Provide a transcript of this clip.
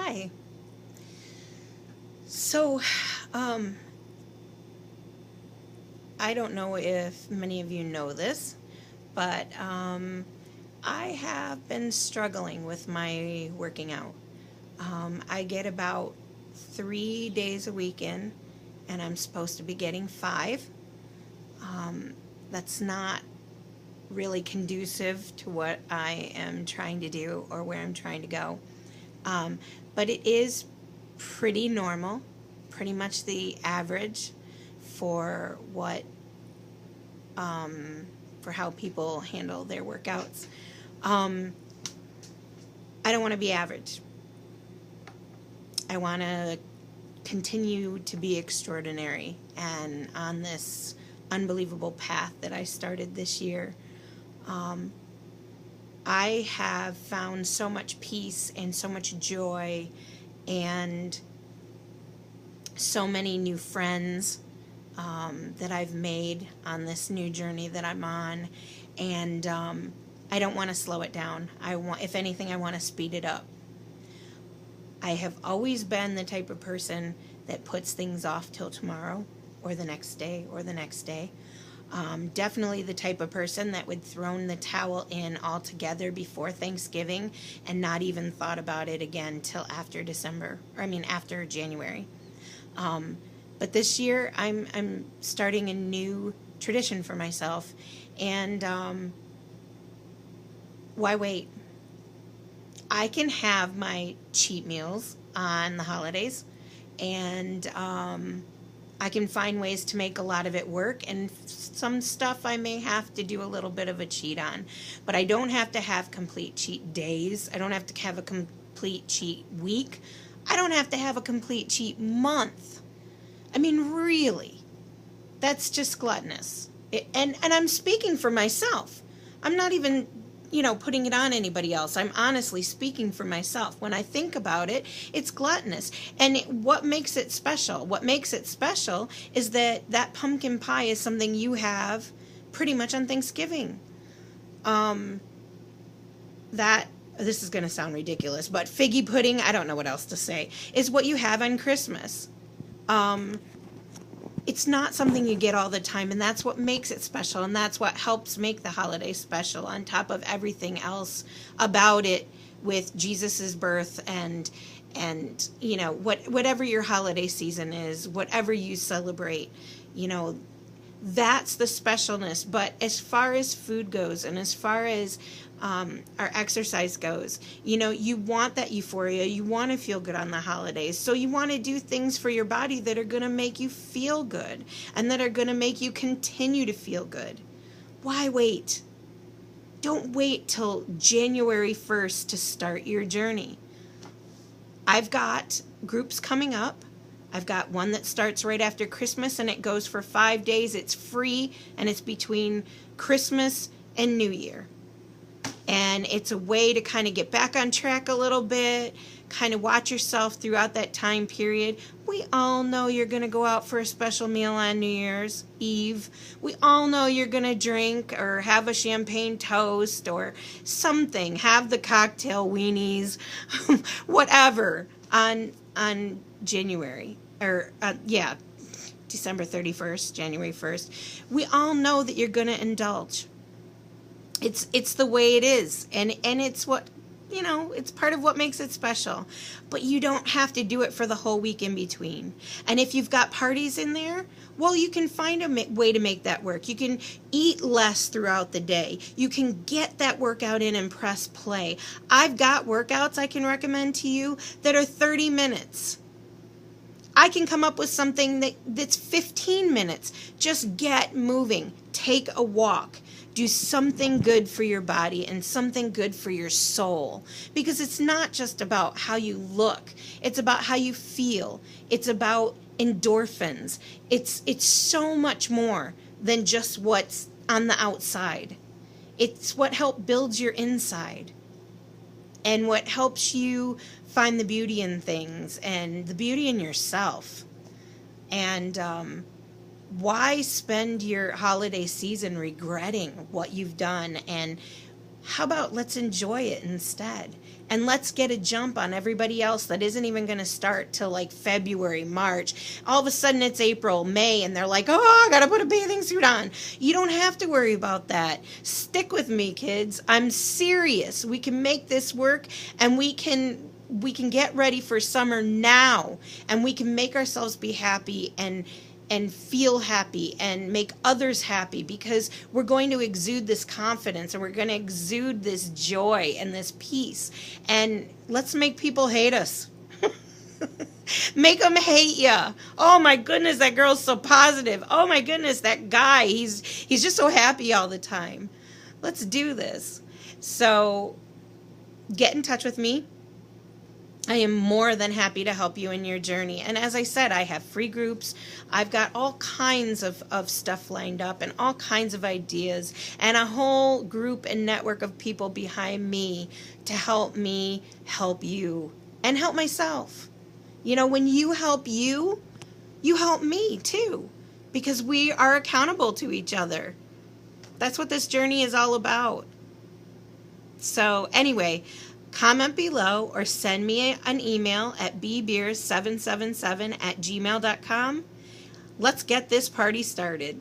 Hi. So, um, I don't know if many of you know this, but I have been struggling with my working out. I get about 3 days a week in, and I'm supposed to be getting five. That's not really conducive to what I am trying to do or where I'm trying to go. Um, but it is pretty normal, pretty much the average for what for how people handle their workouts. Um, I don't want to be average. I want to continue to be extraordinary and on this unbelievable path that I started this year. Um, I have found so much peace and so much joy and so many new friends that I've made on this new journey that I'm on, and I don't want to slow it down. If anything, I want to speed it up. I have always been the type of person that puts things off till tomorrow, or the next day, or the next day. Definitely the type of person that would throw the towel in altogether before Thanksgiving and not even thought about it again till after after January. But this year, I'm starting a new tradition for myself, and why wait? I can have my cheat meals on the holidays, and I can find ways to make a lot of it work, and some stuff I may have to do a little bit of a cheat on. But I don't have to have complete cheat days. I don't have to have a complete cheat week. I don't have to have a complete cheat month. I mean, really, that's just gluttonous. And I'm speaking for myself. I'm not even, putting it on anybody else. I'm honestly speaking for myself. When I think about it, it's gluttonous. And what makes it special? What makes it special is that pumpkin pie is something you have pretty much on Thanksgiving. This is going to sound ridiculous, but figgy pudding, I don't know what else to say, is what you have on Christmas. It's not something you get all the time, and that's what makes it special, and that's what helps make the holiday special, on top of everything else about it, with Jesus's birth and whatever your holiday season is, whatever you celebrate, that's the specialness. But as far as food goes, and as far as our exercise goes, you want that euphoria. You want to feel good on the holidays. So you want to do things for your body that are going to make you feel good and that are going to make you continue to feel good. Why wait? Don't wait till January 1st to start your journey. I've got groups coming up. I've got one that starts right after Christmas, and it goes for 5 days. It's free, and it's between Christmas and New Year. And it's a way to kind of get back on track a little bit, kind of watch yourself throughout that time period. We all know you're going to go out for a special meal on New Year's Eve. We all know you're going to drink or have a champagne toast or something, have the cocktail weenies, whatever, on January, or December 31st, January 1st. We all know that you're going to indulge. It's the way it is, and it's what, it's part of what makes it special. But you don't have to do it for the whole week in between. And if you've got parties in there, well, you can find a way to make that work. You can eat less throughout the day. You can get that workout in and press play. I've got workouts I can recommend to you that are 30 minutes. I can come up with something that's 15 minutes. Just get moving. Take a walk. Do something good for your body and something good for your soul. Because it's not just about how you look. It's about how you feel. It's about endorphins. It's so much more than just what's on the outside. It's what helps build your inside. And what helps you find the beauty in things and the beauty in yourself. And why spend your holiday season regretting what you've done and How about let's enjoy it instead? And let's get a jump on everybody else that isn't even going to start till like February, March. All of a sudden it's April, May, and they're like, oh, I got to put a bathing suit on. You don't have to worry about that. Stick with me, kids. I'm serious. We can make this work, and we can get ready for summer now, and we can make ourselves be happy and feel happy and make others happy, because we're going to exude this confidence, and we're going to exude this joy and this peace. And let's make people hate us. Make them hate ya. Oh my goodness, that girl's so positive. Oh my goodness, that guy, he's just so happy all the time. Let's do this. So get in touch with me. I am more than happy to help you in your journey. And as I said, I have free groups. I've got all kinds of stuff lined up, and all kinds of ideas, and a whole group and network of people behind me to help me help you and help myself. You know, when you help you, you help me too, because we are accountable to each other. That's what this journey is all about. So anyway, comment below or send me an email at bbeers777@gmail.com. Let's get this party started.